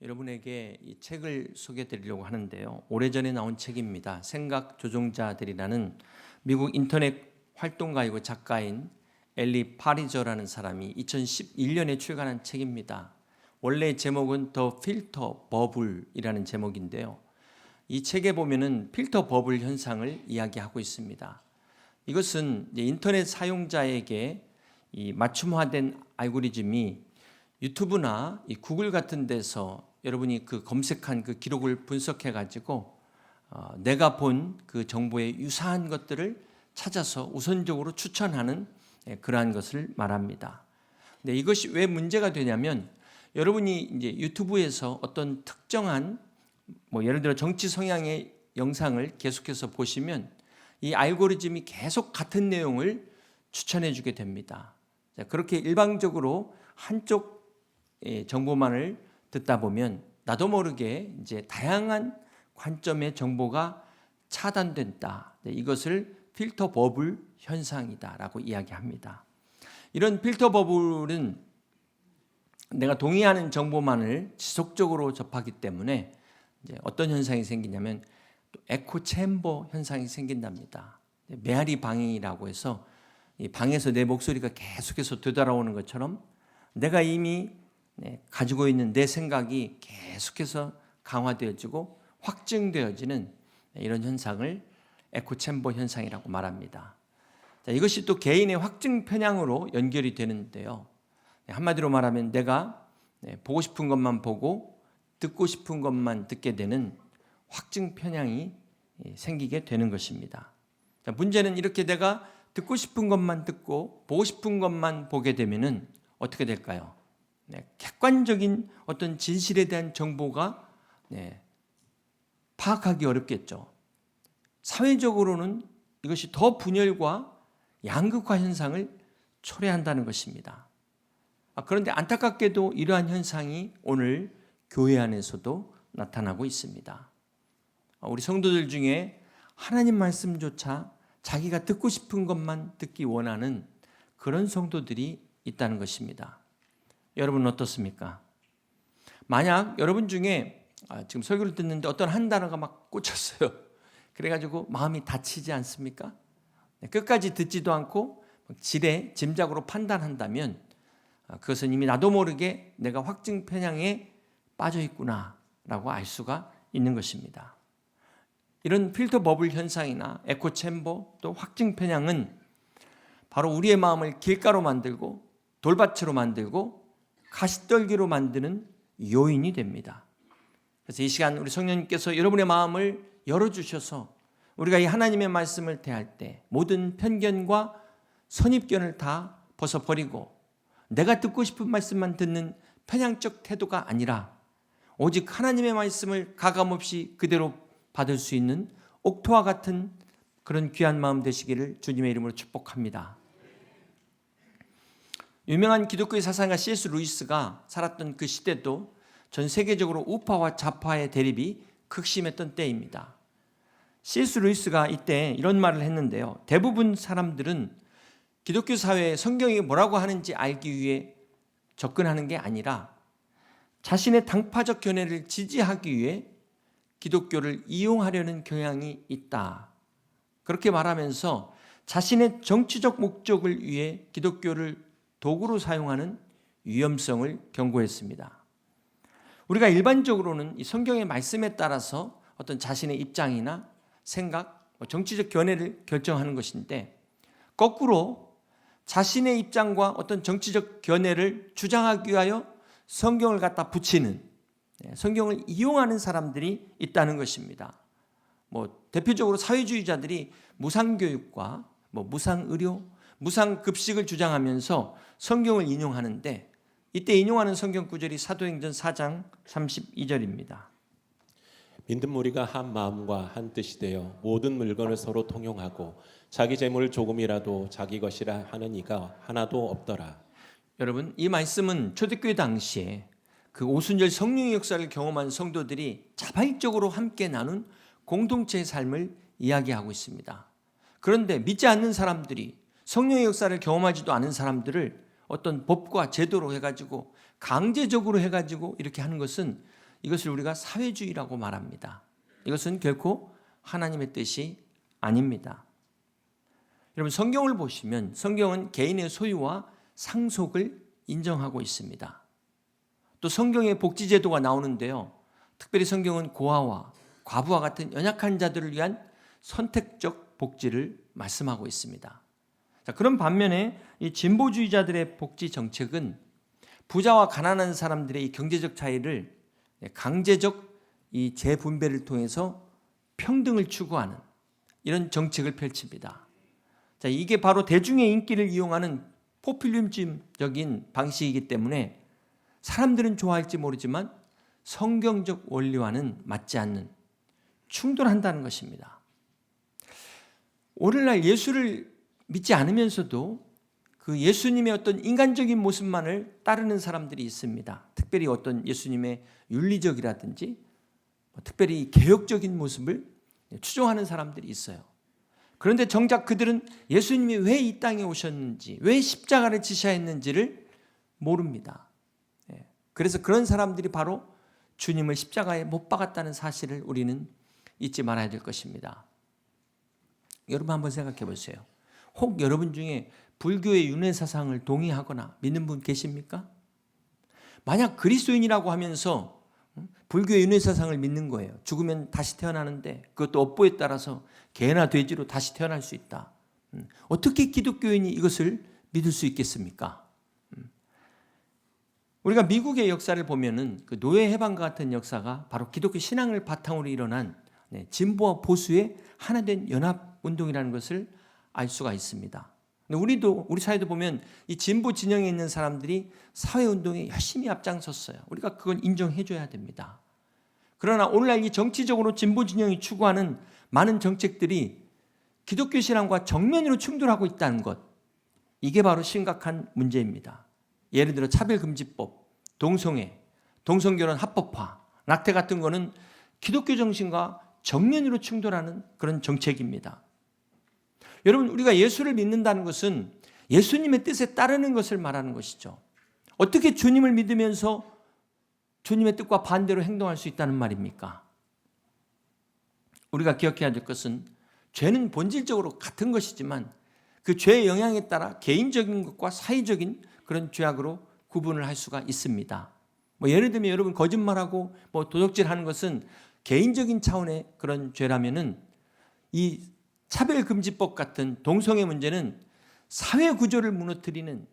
여러분에게 이 책을 소개해 드리려고 하는데요. 오래전에 나온 책입니다. 생각 조종자들이라는 미국 인터넷 활동가이고 작가인 엘리 파리저라는 사람이 2011년에 출간한 책입니다. 원래 제목은 더 필터 버블이라는 제목인데요. 이 책에 보면은 필터 버블 현상을 이야기하고 있습니다. 이것은 인터넷 사용자에게 이 맞춤화된 알고리즘이 유튜브나 이 구글 같은 데서 여러분이 그 검색한 그 기록을 분석해 가지고 내가 본 그 정보에 유사한 것들을 찾아서 우선적으로 추천하는 그러한 것을 말합니다. 근데 이것이 왜 문제가 되냐면 여러분이 이제 유튜브에서 어떤 특정한 예를 들어 정치 성향의 영상을 계속해서 보시면 이 알고리즘이 계속 같은 내용을 추천해 주게 됩니다. 그렇게 일방적으로 한쪽 정보만을 듣다 보면 나도 모르게 이제 다양한 관점의 정보가 차단된다. 이것을 필터 버블 현상이다라고 이야기합니다. 이런 필터 버블은 내가 동의하는 정보만을 지속적으로 접하기 때문에 이제 어떤 현상이 생기냐면 에코 챔버 현상이 생긴답니다. 메아리 방이라고 해서 이 방에서 내 목소리가 계속해서 되돌아오는 것처럼 내가 이미 가지고 있는 내 생각이 계속해서 강화되어지고 확증되어지는 이런 현상을 에코 챔버 현상이라고 말합니다. 이것이 또 개인의 확증 편향으로 연결이 되는데요. 한마디로 말하면 내가 보고 싶은 것만 보고 듣고 싶은 것만 듣게 되는 확증 편향이 생기게 되는 것입니다. 문제는 이렇게 내가 듣고 싶은 것만 듣고 보고 싶은 것만 보게 되면은 어떻게 될까요? 객관적인 어떤 진실에 대한 정보가 파악하기 어렵겠죠. 사회적으로는 이것이 더 분열과 양극화 현상을 초래한다는 것입니다. 그런데 안타깝게도 이러한 현상이 오늘 교회 안에서도 나타나고 있습니다. 우리 성도들 중에 하나님 말씀조차 자기가 듣고 싶은 것만 듣기 원하는 그런 성도들이 있다는 것입니다. 여러분은 어떻습니까? 만약 여러분 중에 지금 설교를 듣는데 어떤 한 단어가 막 꽂혔어요. 그래가지고 마음이 다치지 않습니까? 끝까지 듣지도 않고 지레 짐작으로 판단한다면 그것은 이미 나도 모르게 내가 확증 편향에 빠져 있구나라고 알 수가 있는 것입니다. 이런 필터 버블 현상이나 에코 챔버 또 확증 편향은 바로 우리의 마음을 길가로 만들고 돌밭으로 만들고 가시떨기로 만드는 요인이 됩니다. 그래서 이 시간 우리 성령님께서 여러분의 마음을 열어주셔서 우리가 이 하나님의 말씀을 대할 때 모든 편견과 선입견을 다 벗어버리고 내가 듣고 싶은 말씀만 듣는 편향적 태도가 아니라 오직 하나님의 말씀을 가감없이 그대로 받을 수 있는 옥토와 같은 그런 귀한 마음 되시기를 주님의 이름으로 축복합니다. 유명한 기독교의 사상가 C.S. 루이스가 살았던 그 시대도 전 세계적으로 우파와 좌파의 대립이 극심했던 때입니다. C.S. 루이스가 이때 이런 말을 했는데요. 대부분 사람들은 기독교 사회에 성경이 뭐라고 하는지 알기 위해 접근하는 게 아니라 자신의 당파적 견해를 지지하기 위해 기독교를 이용하려는 경향이 있다. 그렇게 말하면서 자신의 정치적 목적을 위해 기독교를 도구로 사용하는 위험성을 경고했습니다. 우리가 일반적으로는 이 성경의 말씀에 따라서 어떤 자신의 입장이나 생각, 정치적 견해를 결정하는 것인데 거꾸로 자신의 입장과 어떤 정치적 견해를 주장하기 위하여 성경을 갖다 붙이는 성경을 이용하는 사람들이 있다는 것입니다. 대표적으로 사회주의자들이 무상교육과 무상의료, 무상급식을 주장하면서 성경을 인용하는데 이때 인용하는 성경 구절이 사도행전 4장 32절입니다. 믿는 무리가 한 마음과 한 뜻이 되어 모든 물건을 서로 통용하고 자기 재물 조금이라도 자기 것이라 하는 이가 하나도 없더라. 여러분, 이 말씀은 초대교회 당시에 그 오순절 성령의 역사를 경험한 성도들이 자발적으로 함께 나눈 공동체의 삶을 이야기하고 있습니다. 그런데 믿지 않는 사람들이 성령의 역사를 경험하지도 않은 사람들을 어떤 법과 제도로 해가지고 강제적으로 해가지고 이렇게 하는 것은 이것을 우리가 사회주의라고 말합니다. 이것은 결코 하나님의 뜻이 아닙니다. 여러분, 성경을 보시면 성경은 개인의 소유와 상속을 인정하고 있습니다. 또 성경에 복지제도가 나오는데요, 특별히 성경은 고아와 과부와 같은 연약한 자들을 위한 선택적 복지를 말씀하고 있습니다. 자, 그런 반면에 이 진보주의자들의 복지 정책은 부자와 가난한 사람들의 이 경제적 차이를 강제적 이 재분배를 통해서 평등을 추구하는 이런 정책을 펼칩니다. 자, 이게 바로 대중의 인기를 이용하는 포퓰리즘적인 방식이기 때문에 사람들은 좋아할지 모르지만 성경적 원리와는 맞지 않는, 충돌한다는 것입니다. 오늘날 예수를 믿지 않으면서도 그 예수님의 어떤 인간적인 모습만을 따르는 사람들이 있습니다. 특별히 어떤 예수님의 윤리적이라든지 특별히 개혁적인 모습을 추종하는 사람들이 있어요. 그런데 정작 그들은 예수님이 왜 이 땅에 오셨는지, 왜 십자가를 지셔야 했는지를 모릅니다. 그래서 그런 사람들이 바로 주님을 십자가에 못 박았다는 사실을 우리는 잊지 말아야 될 것입니다. 여러분 한번 생각해 보세요. 혹 여러분 중에 불교의 윤회사상을 동의하거나 믿는 분 계십니까? 만약 그리스도인이라고 하면서 불교의 윤회사상을 믿는 거예요. 죽으면 다시 태어나는데 그것도 업보에 따라서 개나 돼지로 다시 태어날 수 있다. 어떻게 기독교인이 이것을 믿을 수 있겠습니까? 우리가 미국의 역사를 보면은 그 노예 해방과 같은 역사가 바로 기독교 신앙을 바탕으로 일어난 진보와 보수의 하나된 연합 운동이라는 것을 알 수가 있습니다. 우리 사회도 보면 이 진보 진영에 있는 사람들이 사회 운동에 열심히 앞장섰어요. 우리가 그걸 인정해 줘야 됩니다. 그러나 오늘날 이 정치적으로 진보 진영이 추구하는 많은 정책들이 기독교 신앙과 정면으로 충돌하고 있다는 것, 이게 바로 심각한 문제입니다. 예를 들어 차별금지법, 동성애, 동성결혼 합법화, 낙태 같은 거는 기독교 정신과 정면으로 충돌하는 그런 정책입니다. 여러분, 우리가 예수를 믿는다는 것은 예수님의 뜻에 따르는 것을 말하는 것이죠. 어떻게 주님을 믿으면서 주님의 뜻과 반대로 행동할 수 있다는 말입니까? 우리가 기억해야 될 것은 죄는 본질적으로 같은 것이지만 그 죄의 영향에 따라 개인적인 것과 사회적인 그런 죄악으로 구분을 할 수가 있습니다. 예를 들면 여러분 거짓말하고 도적질하는 것은 개인적인 차원의 그런 죄라면은 이 차별금지법 같은 동성애 문제는 사회 구조를 무너뜨리는,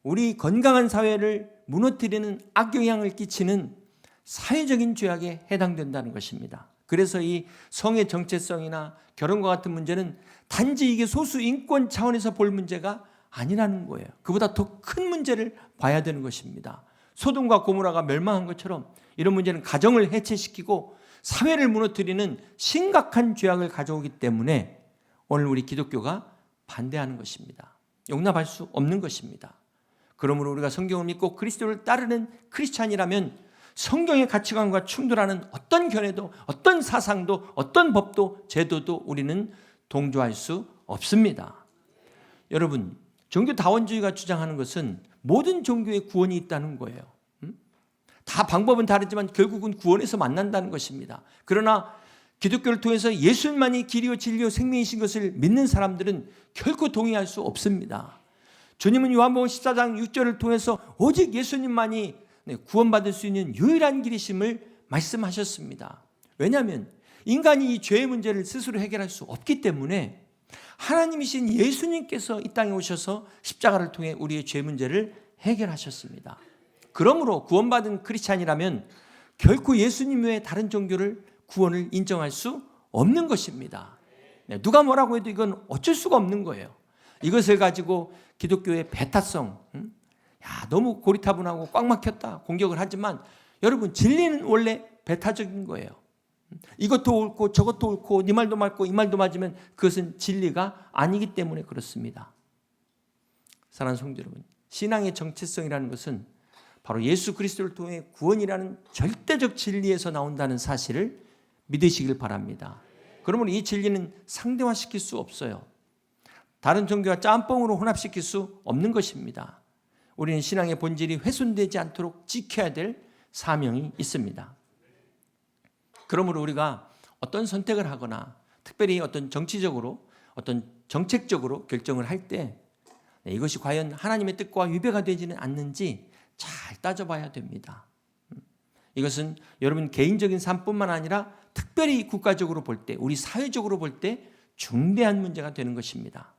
우리 건강한 사회를 무너뜨리는 악영향을 끼치는 사회적인 죄악에 해당된다는 것입니다. 그래서 이 성의 정체성이나 결혼과 같은 문제는 단지 이게 소수 인권 차원에서 볼 문제가 아니라는 거예요. 그보다 더 큰 문제를 봐야 되는 것입니다. 소돔과 고모라가 멸망한 것처럼 이런 문제는 가정을 해체시키고 사회를 무너뜨리는 심각한 죄악을 가져오기 때문에 오늘 우리 기독교가 반대하는 것입니다. 용납할 수 없는 것입니다. 그러므로 우리가 성경을 믿고 그리스도를 따르는 크리스찬이라면 성경의 가치관과 충돌하는 어떤 견해도, 어떤 사상도, 어떤 법도, 제도도 우리는 동조할 수 없습니다. 여러분, 종교다원주의가 주장하는 것은 모든 종교에 구원이 있다는 거예요. 다 방법은 다르지만 결국은 구원에서 만난다는 것입니다. 그러나 기독교를 통해서 예수님만이 길이요 진리요 생명이신 것을 믿는 사람들은 결코 동의할 수 없습니다. 주님은 요한복음 14장 6절을 통해서 오직 예수님만이 구원받을 수 있는 유일한 길이심을 말씀하셨습니다. 왜냐하면 인간이 이 죄의 문제를 스스로 해결할 수 없기 때문에 하나님이신 예수님께서 이 땅에 오셔서 십자가를 통해 우리의 죄 문제를 해결하셨습니다. 그러므로 구원받은 크리스찬이라면 결코 예수님 외에 다른 종교를 구원을 인정할 수 없는 것입니다. 누가 뭐라고 해도 이건 어쩔 수가 없는 거예요. 이것을 가지고 기독교의 배타성, 너무 고리타분하고 꽉 막혔다 공격을 하지만 여러분, 진리는 원래 배타적인 거예요. 이것도 옳고 저것도 옳고 네 말도 맞고 이 말도 맞으면 그것은 진리가 아니기 때문에 그렇습니다. 사랑하는 성도 여러분, 신앙의 정체성이라는 것은 바로 예수 그리스도를 통해 구원이라는 절대적 진리에서 나온다는 사실을 믿으시길 바랍니다. 그러면 이 진리는 상대화시킬 수 없어요. 다른 종교와 짬뽕으로 혼합시킬 수 없는 것입니다. 우리는 신앙의 본질이 훼손되지 않도록 지켜야 될 사명이 있습니다. 그러므로 우리가 어떤 선택을 하거나 특별히 어떤 정치적으로 어떤 정책적으로 결정을 할 때 이것이 과연 하나님의 뜻과 위배가 되지는 않는지 잘 따져봐야 됩니다. 이것은 여러분 개인적인 삶뿐만 아니라 특별히 국가적으로 볼 때, 우리 사회적으로 볼 때 중대한 문제가 되는 것입니다.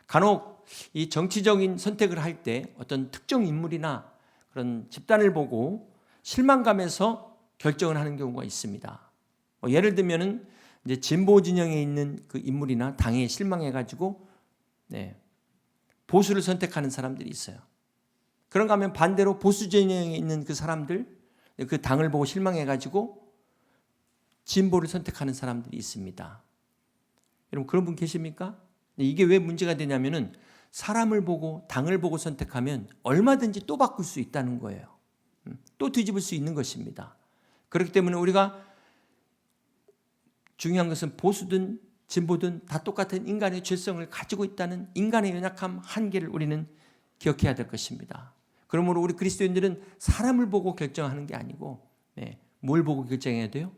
간혹 이 정치적인 선택을 할 때 어떤 특정 인물이나 그런 집단을 보고 실망감에서 결정을 하는 경우가 있습니다. 예를 들면은 이제 진보 진영에 있는 그 인물이나 당에 실망해가지고 보수를 선택하는 사람들이 있어요. 그런가 하면 반대로 보수 진영에 있는 그 사람들, 그 당을 보고 실망해가지고 진보를 선택하는 사람들이 있습니다. 여러분 그런 분 계십니까? 이게 왜 문제가 되냐면은 사람을 보고 당을 보고 선택하면 얼마든지 또 바꿀 수 있다는 거예요. 또 뒤집을 수 있는 것입니다. 그렇기 때문에 우리가 중요한 것은 보수든 진보든 다 똑같은 인간의 죄성을 가지고 있다는 인간의 연약함, 한계를 우리는 기억해야 될 것입니다. 그러므로 우리 그리스도인들은 사람을 보고 결정하는 게 아니고 뭘 보고 결정해야 돼요?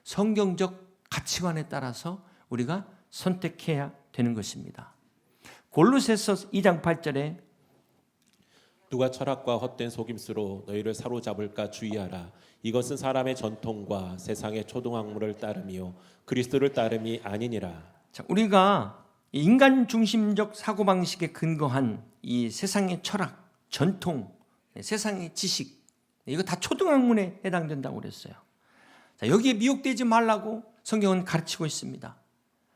성경적 가치관에 따라서 우리가 선택해야 되는 것입니다. 골로새서 2장 8절에 누가 철학과 헛된 속임수로 너희를 사로잡을까 주의하라. 이것은 사람의 전통과 세상의 초등학문을 따름이요 그리스도를 따름이 아니니라. 자, 우리가 인간 중심적 사고방식에 근거한 이 세상의 철학, 전통, 세상의 지식, 이거 다 초등학문에 해당된다고 그랬어요. 자, 여기에 미혹되지 말라고 성경은 가르치고 있습니다.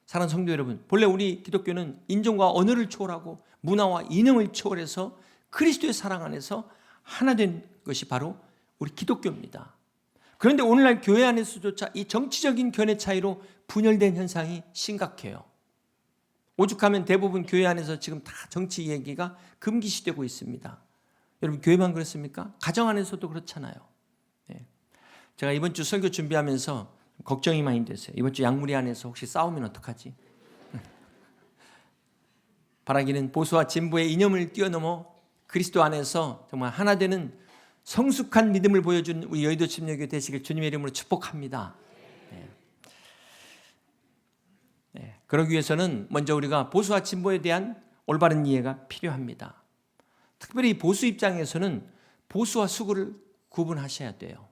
사랑하는 성도 여러분, 본래 우리 기독교는 인종과 언어를 초월하고 문화와 이념을 초월해서 그리스도의 사랑 안에서 하나 된 것이 바로 우리 기독교입니다. 그런데 오늘날 교회 안에서조차 이 정치적인 견해 차이로 분열된 현상이 심각해요. 오죽하면 대부분 교회 안에서 지금 다 정치 얘기가 금기시되고 있습니다. 여러분 교회만 그렇습니까? 가정 안에서도 그렇잖아요. 제가 이번 주 설교 준비하면서 걱정이 많이 됐어요. 이번 주 양무리 안에서 혹시 싸우면 어떡하지? 바라기는 보수와 진보의 이념을 뛰어넘어 그리스도 안에서 정말 하나 되는 성숙한 믿음을 보여준 우리 여의도 침례교회 되시길 주님의 이름으로 축복합니다. 그러기 위해서는 먼저 우리가 보수와 진보에 대한 올바른 이해가 필요합니다. 특별히 보수 입장에서는 보수와 수구를 구분하셔야 돼요.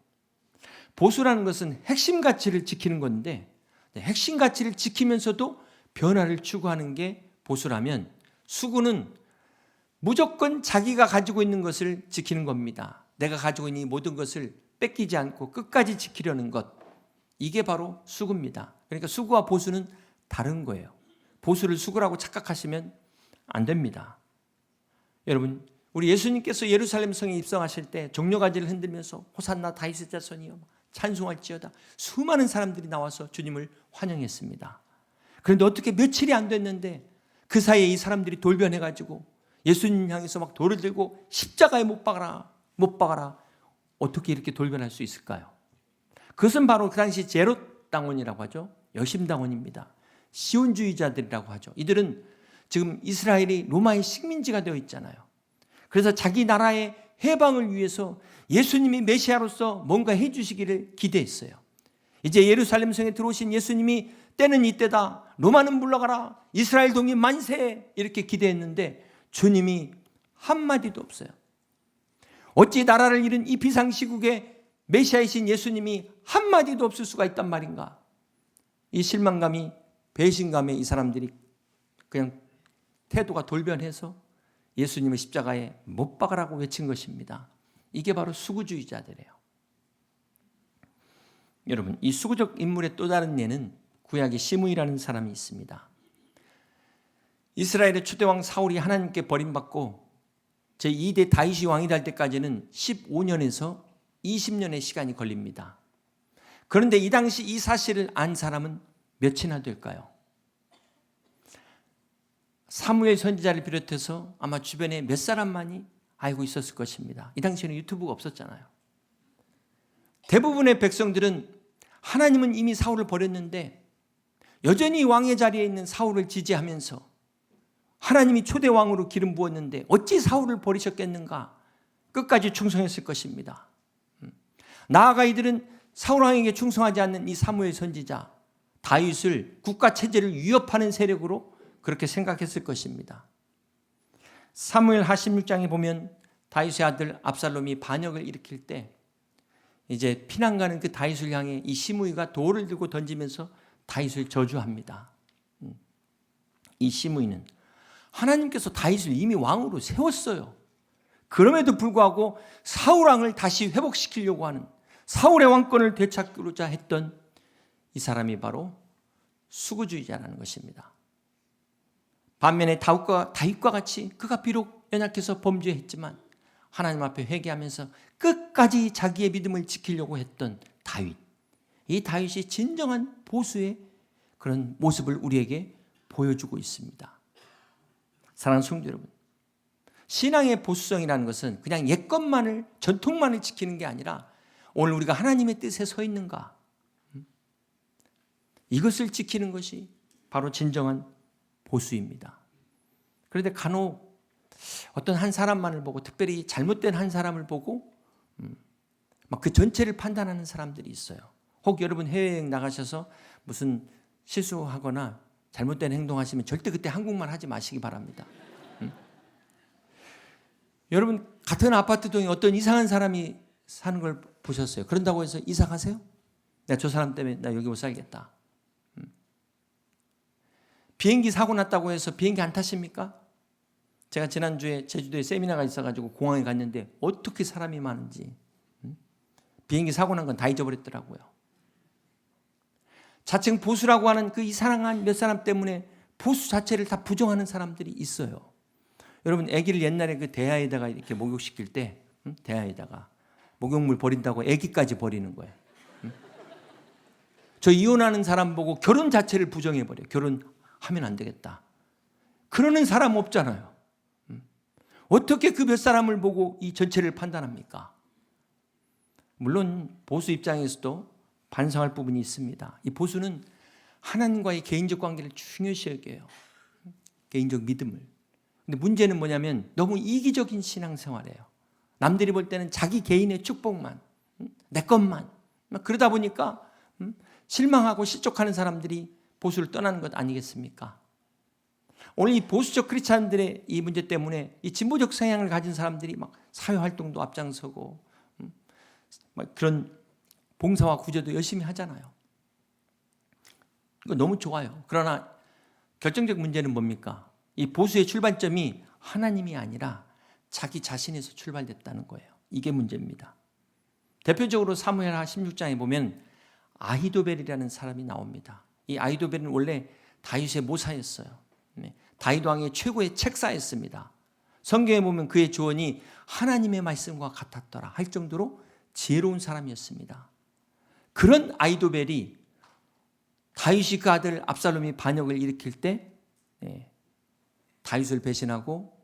보수라는 것은 핵심 가치를 지키는 건데 핵심 가치를 지키면서도 변화를 추구하는 게 보수라면 수구는 무조건 자기가 가지고 있는 것을 지키는 겁니다. 내가 가지고 있는 이 모든 것을 뺏기지 않고 끝까지 지키려는 것, 이게 바로 수구입니다. 그러니까 수구와 보수는 다른 거예요. 보수를 수구라고 착각하시면 안 됩니다. 여러분, 우리 예수님께서 예루살렘 성에 입성하실 때 종려가지를 흔들면서 호산나 다윗의 자손이여 찬송할지어다 수많은 사람들이 나와서 주님을 환영했습니다. 그런데 어떻게 며칠이 안 됐는데 그 사이에 이 사람들이 돌변해가지고 예수님 향해서 막 돌을 들고 십자가에 못 박아라. 어떻게 이렇게 돌변할 수 있을까요? 그것은 바로 그 당시 제롯 당원이라고 하죠. 여심당원입니다. 시온주의자들이라고 하죠. 이들은 지금 이스라엘이 로마의 식민지가 되어 있잖아요. 그래서 자기 나라의 해방을 위해서 예수님이 메시아로서 뭔가 해주시기를 기대했어요. 이제 예루살렘 성에 들어오신 예수님이 때는 이때다. 로마는 물러가라. 이스라엘 독립 만세. 이렇게 기대했는데 주님이 한마디도 없어요. 어찌 나라를 잃은 이 비상시국에 메시아이신 예수님이 한마디도 없을 수가 있단 말인가. 이 실망감이 배신감에 이 사람들이 그냥 태도가 돌변해서 예수님을 십자가에 못 박으라고 외친 것입니다. 이게 바로 수구주의자들이에요. 여러분, 이 수구적 인물의 또 다른 예는 구약의 시므이라는 사람이 있습니다. 이스라엘의 초대왕 사울이 하나님께 버림받고 제2대 다윗이 왕이 될 때까지는 15년에서 20년의 시간이 걸립니다. 그런데 이 당시 이 사실을 안 사람은 몇이나 될까요? 사무엘 선지자를 비롯해서 아마 주변에 몇 사람만이 알고 있었을 것입니다. 이 당시에는 유튜브가 없었잖아요. 대부분의 백성들은 하나님은 이미 사울을 버렸는데 여전히 왕의 자리에 있는 사울을 지지하면서 하나님이 초대 왕으로 기름 부었는데 어찌 사울을 버리셨겠는가? 끝까지 충성했을 것입니다. 나아가 이들은 사울 왕에게 충성하지 않는 이 사무엘 선지자 다윗을 국가 체제를 위협하는 세력으로 그렇게 생각했을 것입니다. 사무엘하 16장에 보면 다윗의 아들 압살롬이 반역을 일으킬 때 이제 피난 가는 그 다윗을 향해 이 시므이가 돌을 들고 던지면서 다윗을 저주합니다. 이 시므이는 하나님께서 다윗을 이미 왕으로 세웠어요. 그럼에도 불구하고 사울 왕을 다시 회복시키려고 하는, 사울의 왕권을 되찾고자 했던 이 사람이 바로 수구주의자라는 것입니다. 반면에 다윗과 같이 그가 비록 연약해서 범죄했지만 하나님 앞에 회개하면서 끝까지 자기의 믿음을 지키려고 했던 다윗, 이 다윗이 진정한 보수의 그런 모습을 우리에게 보여주고 있습니다. 사랑하는 성도 여러분, 신앙의 보수성이라는 것은 그냥 옛것만을, 전통만을 지키는 게 아니라 오늘 우리가 하나님의 뜻에 서 있는가, 이것을 지키는 것이 바로 진정한 보수입니다. 그런데 간혹 어떤 한 사람만을 보고, 특별히 잘못된 한 사람을 보고 막 그 전체를 판단하는 사람들이 있어요. 혹 여러분 해외여행 나가셔서 무슨 실수하거나 잘못된 행동하시면 절대 그때 한국말 하지 마시기 바랍니다. 여러분 같은 아파트 동에 어떤 이상한 사람이 사는 걸 보셨어요. 그런다고 해서 이사 가세요? 내가 저 사람 때문에 나 여기 못 살겠다. 비행기 사고 났다고 해서 비행기 안 타십니까? 제가 지난주에 제주도에 세미나가 있어가지고 공항에 갔는데 어떻게 사람이 많은지, 비행기 사고 난 건 다 잊어버렸더라고요. 자칭 보수라고 하는 그 이상한 몇 사람 때문에 보수 자체를 다 부정하는 사람들이 있어요. 여러분 아기를 옛날에 그 대야에다가 이렇게 목욕시킬 때 대야에다가 목욕물 버린다고 아기까지 버리는 거예요. 저 이혼하는 사람 보고 결혼 자체를 부정해버려요. 결혼하면 안 되겠다. 그러는 사람 없잖아요. 어떻게 그 몇 사람을 보고 이 전체를 판단합니까? 물론 보수 입장에서도 반성할 부분이 있습니다. 이 보수는 하나님과의 개인적 관계를 중요시 여겨요. 개인적 믿음을. 근데 문제는 뭐냐면 너무 이기적인 신앙생활이에요. 남들이 볼 때는 자기 개인의 축복만, 내 것만. 그러다 보니까 실망하고 실족하는 사람들이 보수를 떠나는 것 아니겠습니까? 오늘 이 보수적 크리스찬들의 이 문제 때문에 이 진보적 성향을 가진 사람들이 막 사회활동도 앞장서고 막 그런 봉사와 구제도 열심히 하잖아요. 이거 너무 좋아요. 그러나 결정적 문제는 뭡니까? 이 보수의 출발점이 하나님이 아니라 자기 자신에서 출발됐다는 거예요. 이게 문제입니다. 대표적으로 사무엘하 16장에 보면 아히도벨이라는 사람이 나옵니다. 이 아히도벨은 원래 다윗의 모사였어요. 다윗 왕의 최고의 책사였습니다. 성경에 보면 그의 조언이 하나님의 말씀과 같았더라 할 정도로 지혜로운 사람이었습니다. 그런 아히도벨이 다윗이 그 아들 압살롬이 반역을 일으킬 때 다윗을 배신하고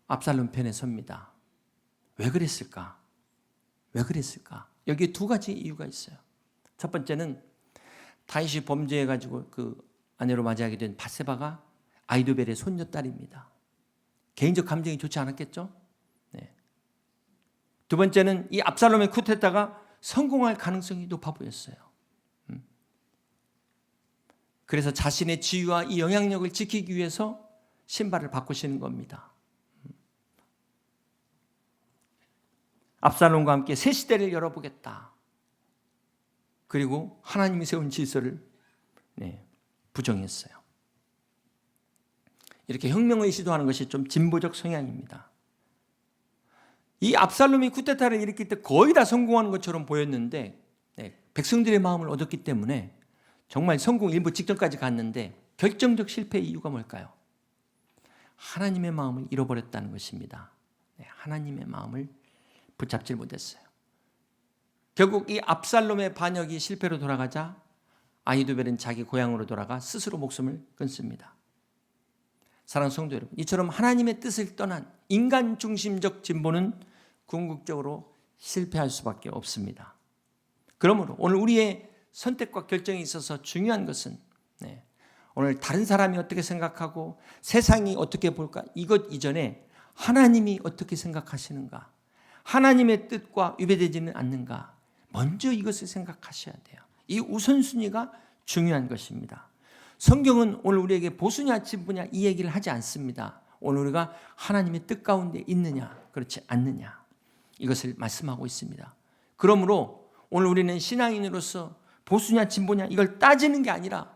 압살롬 편에 섭니다. 왜 그랬을까? 왜 그랬을까? 여기에 두 가지 이유가 있어요. 첫 번째는 다윗이 범죄해가지고 그 아내로 맞이하게 된 밧세바가 아히도벨의 손녀딸입니다. 개인적 감정이 좋지 않았겠죠? 두 번째는 이 압살롬의 쿠데타가 성공할 가능성이 높아 보였어요. 그래서 자신의 지위와 이 영향력을 지키기 위해서 신발을 바꾸시는 겁니다. 압살롬과 함께 새 시대를 열어보겠다. 그리고 하나님이 세운 질서를 부정했어요. 이렇게 혁명을 시도하는 것이 좀 진보적 성향입니다. 이 압살롬이 쿠데타를 일으킬 때 거의 다 성공하는 것처럼 보였는데 백성들의 마음을 얻었기 때문에 정말 성공 일부 직전까지 갔는데 결정적 실패의 이유가 뭘까요? 하나님의 마음을 잃어버렸다는 것입니다. 하나님의 마음을 붙잡지 못했어요. 결국 이 압살롬의 반역이 실패로 돌아가자 아히도벨은 자기 고향으로 돌아가 스스로 목숨을 끊습니다. 사랑하는 성도 여러분, 이처럼 하나님의 뜻을 떠난 인간 중심적 진보는 궁극적으로 실패할 수밖에 없습니다. 그러므로 오늘 우리의 선택과 결정에 있어서 중요한 것은 오늘 다른 사람이 어떻게 생각하고 세상이 어떻게 볼까, 이것 이전에 하나님이 어떻게 생각하시는가, 하나님의 뜻과 위배되지는 않는가, 먼저 이것을 생각하셔야 돼요. 이 우선순위가 중요한 것입니다. 성경은 오늘 우리에게 보수냐 진보냐 이 얘기를 하지 않습니다. 오늘 우리가 하나님의 뜻 가운데 있느냐 그렇지 않느냐 이것을 말씀하고 있습니다. 그러므로 오늘 우리는 신앙인으로서 보수냐 진보냐 이걸 따지는 게 아니라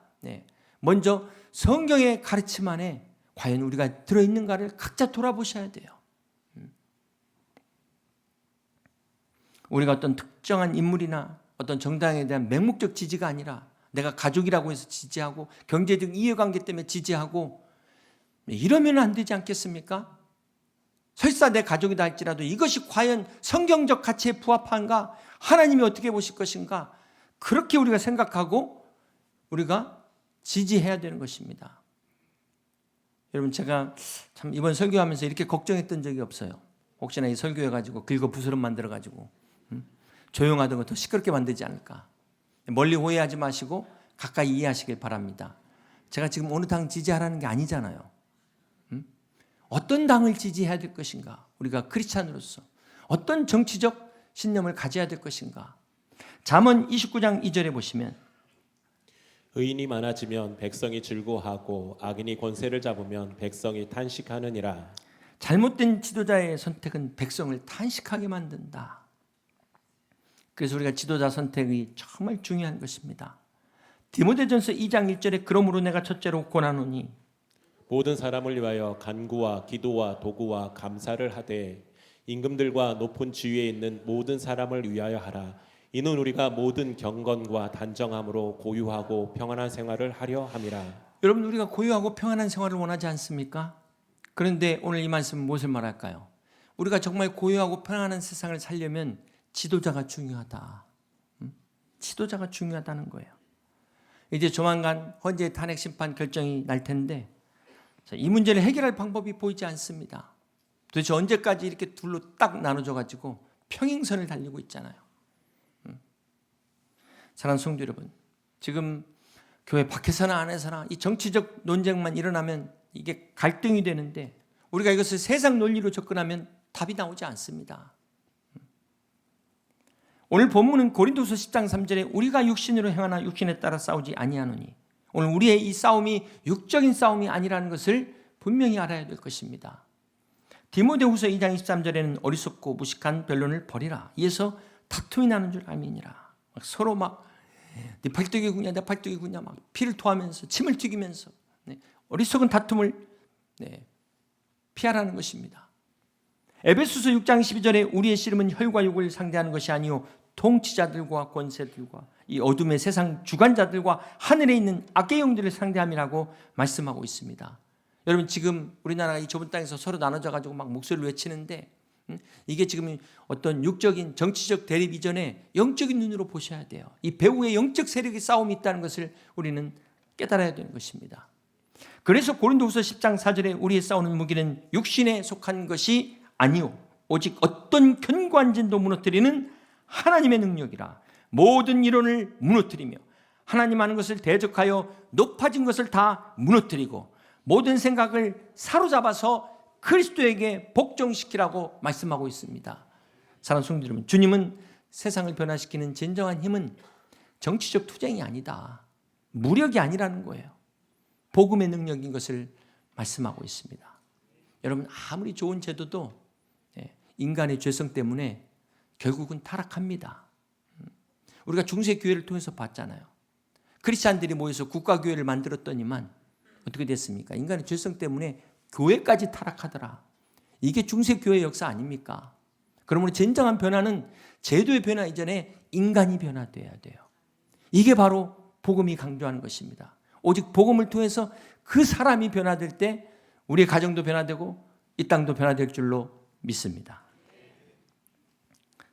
먼저 성경의 가르침 안에 과연 우리가 들어있는가를 각자 돌아보셔야 돼요. 우리가 어떤 특정한 인물이나 어떤 정당에 대한 맹목적 지지가 아니라 내가 가족이라고 해서 지지하고 경제적 이해관계 때문에 지지하고 이러면 안 되지 않겠습니까? 설사 내 가족이다 할지라도 이것이 과연 성경적 가치에 부합한가? 하나님이 어떻게 보실 것인가? 그렇게 우리가 생각하고 우리가 지지해야 되는 것입니다. 여러분 제가 참 이번 설교하면서 이렇게 걱정했던 적이 없어요. 혹시나 이 설교해가지고 긁어부스럼 만들어가지고 조용하던 거 더 시끄럽게 만들지 않을까. 멀리 오해하지 마시고 가까이 이해하시길 바랍니다. 제가 지금 어느 당 지지하라는 게 아니잖아요. 어떤 당을 지지해야 될 것인가? 우리가 크리스찬으로서 어떤 정치적 신념을 가져야 될 것인가? 잠언 29장 2절에 보시면 의인이 많아지면 백성이 즐거워하고 악인이 권세를 잡으면 백성이 탄식하느니라. 잘못된 지도자의 선택은 백성을 탄식하게 만든다. 그래서 우리가 지도자 선택이 정말 중요한 것입니다. 디모데전서 2장 1절에 그러므로 내가 첫째로 권하노니 모든 사람을 위하여 간구와 기도와 도구와 감사를 하되 임금들과 높은 지위에 있는 모든 사람을 위하여 하라. 이는 우리가 모든 경건과 단정함으로 고유하고 평안한 생활을 하려 함이라. 여러분 우리가 고유하고 평안한 생활을 원하지 않습니까? 그런데 오늘 이 말씀은 무엇을 말할까요? 우리가 정말 고유하고 평안한 세상을 살려면 지도자가 중요하다. 지도자가 중요하다는 거예요. 이제 조만간 헌재 탄핵 심판 결정이 날 텐데 이 문제를 해결할 방법이 보이지 않습니다. 도대체 언제까지 이렇게 둘로 딱 나눠져 가지고 평행선을 달리고 있잖아요. 사랑하는 성도 여러분, 지금 교회 밖에서나 안에서나 이 정치적 논쟁만 일어나면 이게 갈등이 되는데 우리가 이것을 세상 논리로 접근하면 답이 나오지 않습니다. 오늘 본문은 고린도서 10장 3절에 우리가 육신으로 행하나 육신에 따라 싸우지 아니하노니 오늘 우리의 이 싸움이 육적인 싸움이 아니라는 것을 분명히 알아야 될 것입니다. 디모데후서 2장 23절에는 어리석고 무식한 변론을 버리라. 이에서 다툼이 나는 줄 알미니라. 서로 막 네 팔뚝이구냐 내 팔뚝이구냐 막 피를 토하면서 침을 튀기면서 어리석은 다툼을 피하라는 것입니다. 에베소서 6장 12절에 우리의 씨름은 혈과 육을 상대하는 것이 아니요 통치자들과 권세들과 이 어둠의 세상 주관자들과 하늘에 있는 악의 영들을 상대함이라고 말씀하고 있습니다. 여러분 지금 우리나라가 이 좁은 땅에서 서로 나눠져 가지고 막 목소리를 외치는데 이게 지금 어떤 육적인 정치적 대립 이전에 영적인 눈으로 보셔야 돼요. 이 배후에 영적 세력의 싸움이 있다는 것을 우리는 깨달아야 되는 것입니다. 그래서 고린도후서 10장 4절에 우리의 싸우는 무기는 육신에 속한 것이 아니요 오직 어떤 견고한 진도 무너뜨리는 하나님의 능력이라. 모든 이론을 무너뜨리며 하나님 하는 것을 대적하여 높아진 것을 다 무너뜨리고 모든 생각을 사로잡아서 그리스도에게 복종시키라고 말씀하고 있습니다. 사랑하는 성도 여러분, 주님은 세상을 변화시키는 진정한 힘은 정치적 투쟁이 아니다. 무력이 아니라는 거예요. 복음의 능력인 것을 말씀하고 있습니다. 여러분 아무리 좋은 제도도 인간의 죄성 때문에 결국은 타락합니다. 우리가 중세교회를 통해서 봤잖아요. 크리스찬들이 모여서 국가교회를 만들었더니만 어떻게 됐습니까? 인간의 죄성 때문에 교회까지 타락하더라. 이게 중세교회의 역사 아닙니까? 그러므로 진정한 변화는 제도의 변화 이전에 인간이 변화돼야 돼요. 이게 바로 복음이 강조하는 것입니다. 오직 복음을 통해서 그 사람이 변화될 때 우리의 가정도 변화되고 이 땅도 변화될 줄로 믿습니다.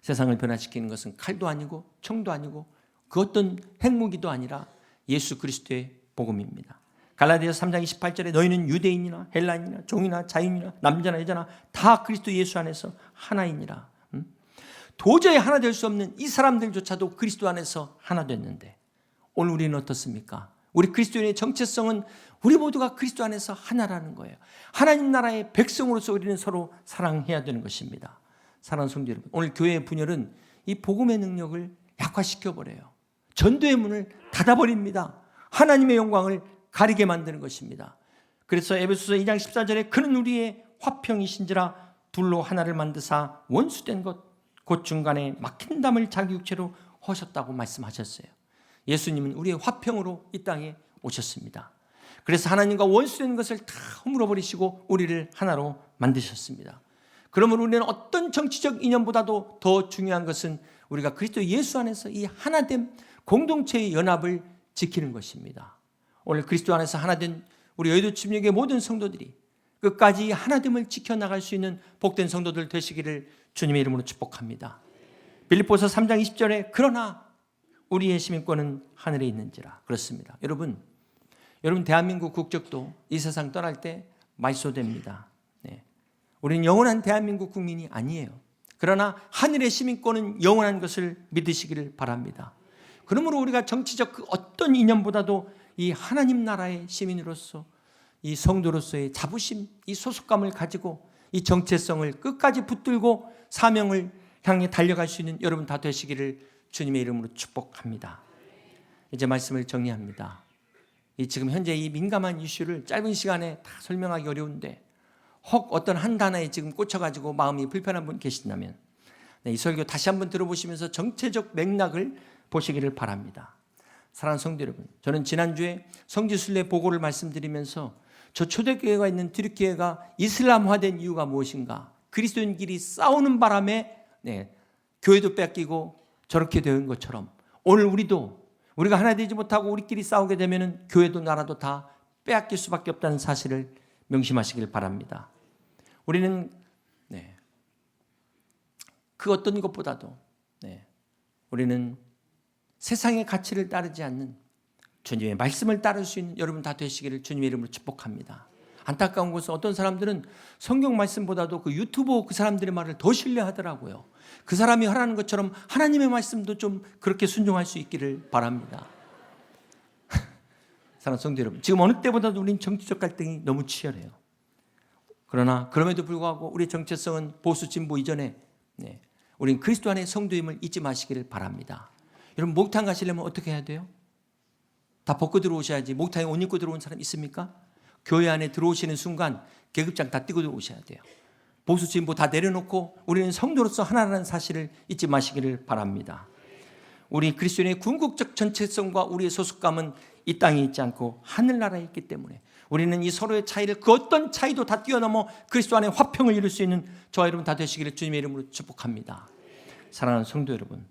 세상을 변화시키는 것은 칼도 아니고 총도 아니고 그 어떤 핵무기도 아니라 예수 그리스도의 복음입니다. 갈라디아서 3장 28절에 너희는 유대인이나 헬라인이나 종이나 자유인이나 남자나 여자나 다 그리스도 예수 안에서 하나이니라. 도저히 하나 될 수 없는 이 사람들조차도 그리스도 안에서 하나 됐는데 오늘 우리는 어떻습니까? 우리 그리스도인의 정체성은 우리 모두가 그리스도 안에서 하나라는 거예요. 하나님 나라의 백성으로서 우리는 서로 사랑해야 되는 것입니다. 사랑하는 성도 여러분, 오늘 교회의 분열은 이 복음의 능력을 약화시켜버려요. 전도의 문을 닫아버립니다. 하나님의 영광을 가리게 만드는 것입니다. 그래서 에베소서 2장 14절에 그는 우리의 화평이신지라 둘로 하나를 만드사 원수된 것 곧 중간에 막힌 담을 자기 육체로 허셨다고 말씀하셨어요. 예수님은 우리의 화평으로 이 땅에 오셨습니다. 그래서 하나님과 원수된 것을 다 허물어버리시고 우리를 하나로 만드셨습니다. 그러므로 우리는 어떤 정치적 이념보다도 더 중요한 것은 우리가 그리스도 예수 안에서 이 하나됨 공동체의 연합을 지키는 것입니다. 오늘 그리스도 안에서 하나된 우리 여의도 침략의 모든 성도들이 끝까지 하나됨을 지켜나갈 수 있는 복된 성도들 되시기를 주님의 이름으로 축복합니다. 빌립보서 3장 20절에 그러나 우리의 시민권은 하늘에 있는지라. 그렇습니다. 여러분 대한민국 국적도 이 세상 떠날 때 말소됩니다. 우리는 영원한 대한민국 국민이 아니에요. 그러나 하늘의 시민권은 영원한 것을 믿으시기를 바랍니다. 그러므로 우리가 정치적 그 어떤 이념보다도 이 하나님 나라의 시민으로서 이 성도로서의 자부심, 이 소속감을 가지고 이 정체성을 끝까지 붙들고 사명을 향해 달려갈 수 있는 여러분 다 되시기를 주님의 이름으로 축복합니다. 이제 말씀을 정리합니다. 지금 현재 이 민감한 이슈를 짧은 시간에 다 설명하기 어려운데 혹 어떤 한 단어에 지금 꽂혀가지고 마음이 불편한 분 계신다면 이 설교 다시 한번 들어보시면서 정체적 맥락을 보시기를 바랍니다. 사랑하는 성도 여러분, 저는 지난주에 성지순례 보고를 말씀드리면서 저 초대교회가 있는 튀르키예가 이슬람화된 이유가 무엇인가, 그리스도인끼리 싸우는 바람에 교회도 뺏기고 저렇게 된 것처럼 오늘 우리가 하나 되지 못하고 우리끼리 싸우게 되면 교회도 나라도 다 빼앗길 수밖에 없다는 사실을 명심하시길 바랍니다. 우리는 그 어떤 것보다도 우리는 세상의 가치를 따르지 않는 주님의 말씀을 따를 수 있는 여러분 다 되시기를 주님의 이름으로 축복합니다. 안타까운 것은 어떤 사람들은 성경 말씀보다도 그 유튜버 그 사람들의 말을 더 신뢰하더라고요. 그 사람이 하라는 것처럼 하나님의 말씀도 좀 그렇게 순종할 수 있기를 바랍니다. 사랑하는 성도 여러분, 지금 어느 때보다도 우리는 정치적 갈등이 너무 치열해요. 그러나 그럼에도 불구하고 우리의 정체성은 보수 진보 이전에 우리는 그리스도 안의 성도임을 잊지 마시기를 바랍니다. 여러분 목욕탕 가시려면 어떻게 해야 돼요? 다 벗고 들어오셔야지. 목욕탕에 옷 입고 들어온 사람 있습니까? 교회 안에 들어오시는 순간 계급장 다 띄고 들어오셔야 돼요. 보수 진보 다 내려놓고 우리는 성도로서 하나라는 사실을 잊지 마시기를 바랍니다. 우리 그리스도인의 궁극적 전체성과 우리의 소속감은 이 땅에 있지 않고 하늘나라에 있기 때문에 우리는 이 서로의 차이를 그 어떤 차이도 다 뛰어넘어 그리스도 안에 화평을 이룰 수 있는 저와 여러분 다 되시기를 주님의 이름으로 축복합니다. 사랑하는 성도 여러분,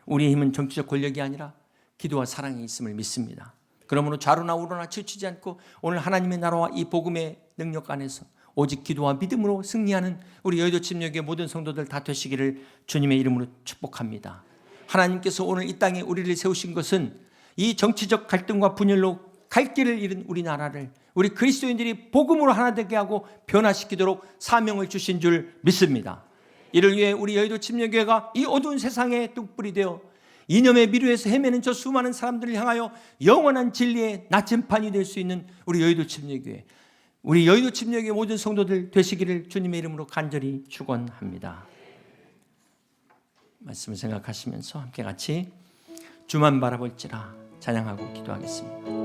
우리의 힘은 정치적 권력이 아니라 기도와 사랑이 있음을 믿습니다. 그러므로 좌로나 우로나 치우치지 않고 오늘 하나님의 나라와 이 복음의 능력 안에서 오직 기도와 믿음으로 승리하는 우리 여의도 침략의 모든 성도들 다 되시기를 주님의 이름으로 축복합니다. 하나님께서 오늘 이 땅에 우리를 세우신 것은 이 정치적 갈등과 분열로 갈 길을 잃은 우리나라를 우리 그리스도인들이 복음으로 하나 되게 하고 변화시키도록 사명을 주신 줄 믿습니다. 이를 위해 우리 여의도 침략교회가 이 어두운 세상에 뚝불이 되어 이념의 미루에서 헤매는 저 수많은 사람들을 향하여 영원한 진리의 나침판이 될 수 있는 우리 여의도 침략교회, 우리 여의도 침략교회 모든 성도들 되시기를 주님의 이름으로 간절히 축원합니다. 말씀을 생각하시면서 함께 같이 주만 바라볼지라 찬양하고 기도하겠습니다.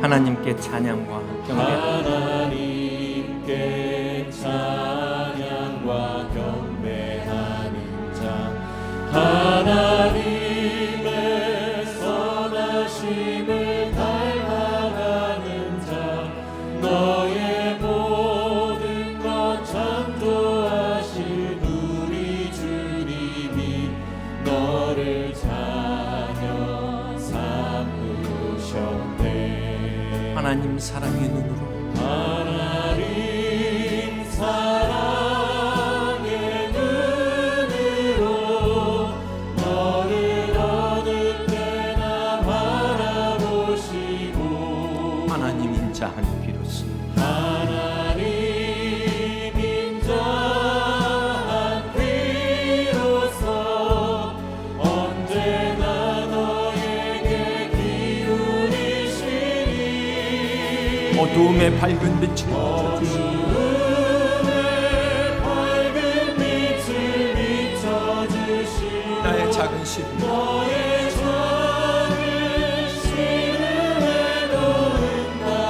하나님께 찬양과 경배, 하나님께 찬양과 경배하는 자, 하나님의 선하심을 닮아가는 자, 너의 모든 것 창조하신 우리 주님이 너를 자녀 삼으셨네. 하나님 사랑의 눈으로 하나님 사랑의 눈으로 너를 어느 때나 바라보시고 하나님 인자한 비로소 하나님 인자한 비로소 언제나 너에게 기울이시니 어두움의 밝은 빛을 어둠의 밝은 빛을 비춰주시니 나의 작은 시름 너의 작은 시름에도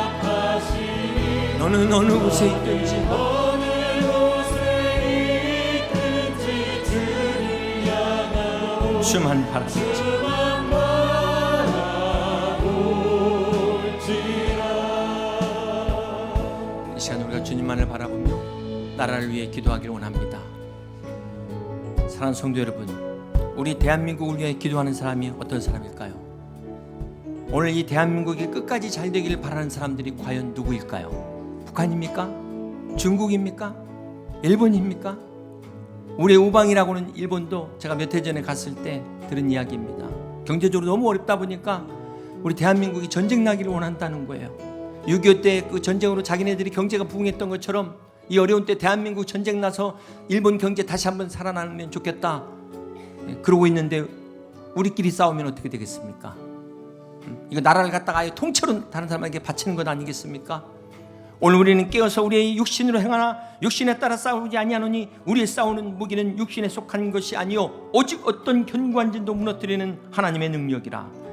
응답하시니 너는 어느 곳에 있든지 어느 곳에 있든지 주를 향하오 주만 바라보지 주만 바라볼지라. 이 시간 우리가 주님만을 바라보며 나라를 위해 기도하기를 원합니다. 사랑하는 성도 여러분, 우리 대한민국을 위해 기도하는 사람이 어떤 사람일까요? 오늘 이 대한민국이 끝까지 잘 되기를 바라는 사람들이 과연 누구일까요? 북한입니까? 중국입니까? 일본입니까? 우리의 우방이라고는 일본도 제가 몇 해 전에 갔을 때 들은 이야기입니다. 경제적으로 너무 어렵다 보니까 우리 대한민국이 전쟁 나기를 원한다는 거예요. 6.25 때 그 전쟁으로 자기네들이 경제가 부흥했던 것처럼 이 어려운 때 대한민국 전쟁 나서 일본 경제 다시 한번 살아나면 좋겠다 그러고 있는데 우리끼리 싸우면 어떻게 되겠습니까? 이거 나라를 갖다가 아예 통째로 다른 사람에게 바치는 것 아니겠습니까? 오늘 우리는 깨어서 우리의 육신으로 행하나 육신에 따라 싸우지 아니하노니 우리의 싸우는 무기는 육신에 속한 것이 아니요 오직 어떤 견고한 진도 무너뜨리는 하나님의 능력이라.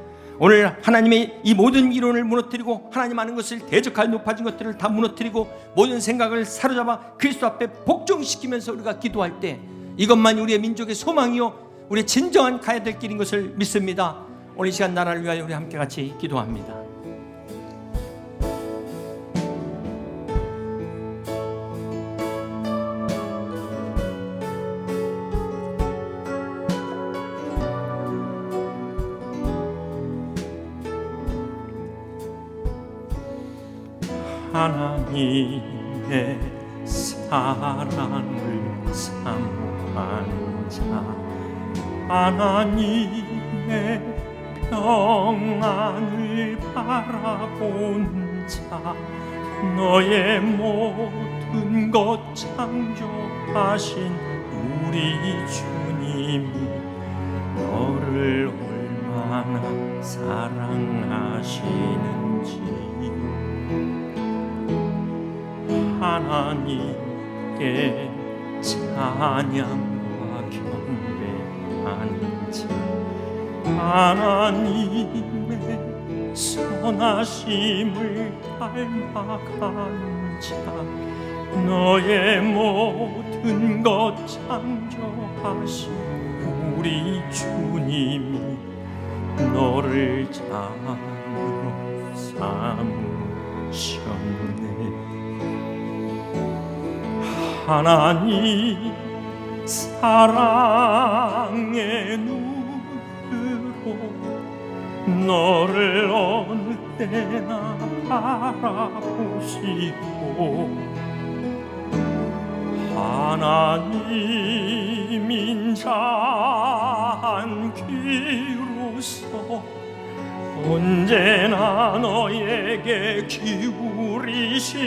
오늘 하나님의 이 모든 이론을 무너뜨리고 하나님 아는 것을 대적할 높아진 것들을 다 무너뜨리고 모든 생각을 사로잡아 그리스도 앞에 복종시키면서 우리가 기도할 때 이것만이 우리의 민족의 소망이요 우리의 진정한 가야 될 길인 것을 믿습니다. 오늘 이 시간 나라를 위하여 우리 함께 같이 기도합니다. 하나님의 사랑을 사모하는 자, 하나님의 평안을 바라보는 자, 너의 모든 것 창조하신 우리 주님이 너를 얼마나 사랑하시는지 하나님께 찬양과 경배하는 자, 하나님의 선하심을 닮아가는 자, 너의 모든 것 창조하신 우리 주님이 너를 자녀로 삼으셨네. 하나님 사랑의 눈으로 너를 어느 때나 바라보시고 하나님 인자한 귀로서 언제나 너에게 기울이시니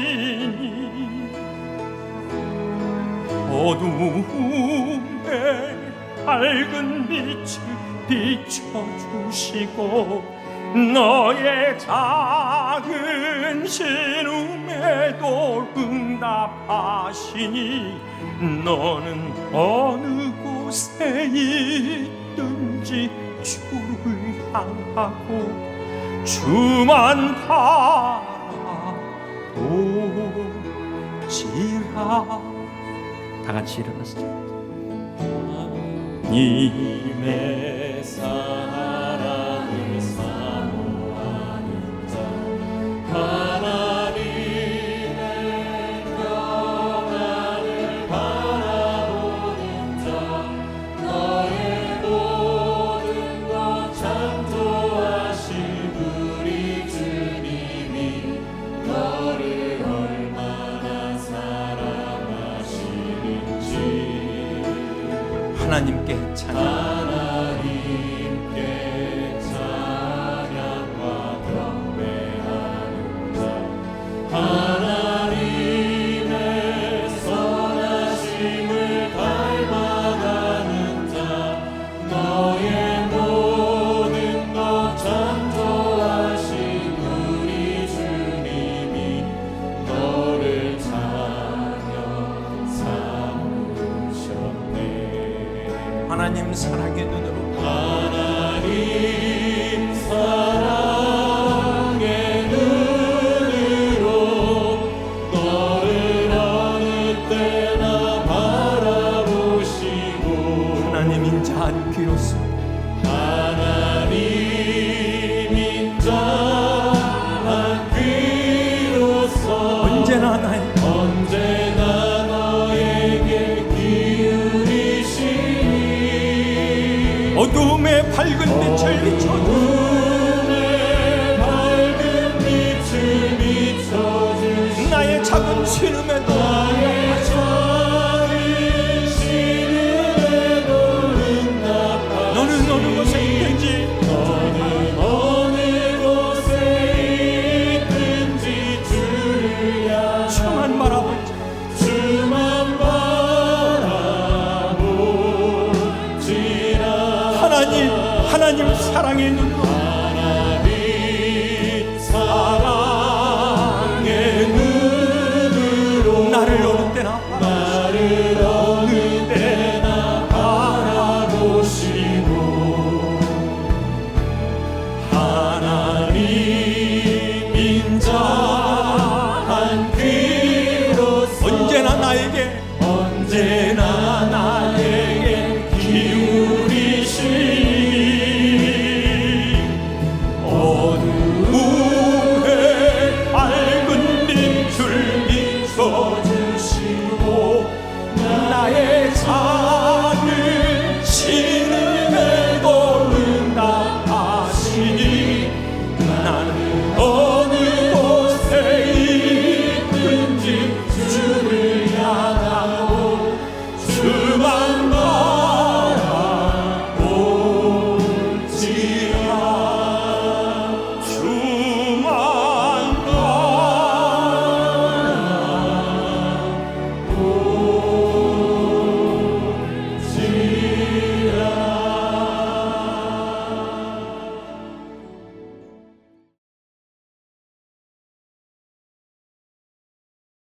어두움에 밝은 빛을 비춰주시고 너의 작은 신음에도 응답하시니 너는 어느 곳에 있든지 주를 향하고 주만 바라보지라. 다 같이 일어나서 님의 사랑을 사모하는 자, 하나님의 평안을 바라보는 자, 너의 모든 것 창조하신 우리 주님이 하나님께 찬양. 하나님께 찬양과 경배하는 자 하나님의 선하심을 닮아가는 자 너의 모든 것 창조하신 우리 주님이 너를 찬양 삼으셨네. 하나님 사랑의 눈으로 하나님 사랑의 눈으로 너를 어느 때나 바라보시고 하나님 인자한 귀로서 하나님 인자한 귀로서 언제나 나의 언제나 너에게 기울이시니 어두움의 밝은 빛을 비춰주시고 어둠의 밝은 빛을 비춰주시니 나의 작은 신음에도 나의 작은 신음에도 응답하시니 너는 어느 곳에 있든지 너는 어느 곳에 있든지 주를 향하여 주만 바라보자. 주만 바라보지라 하나님 사랑의 눈으로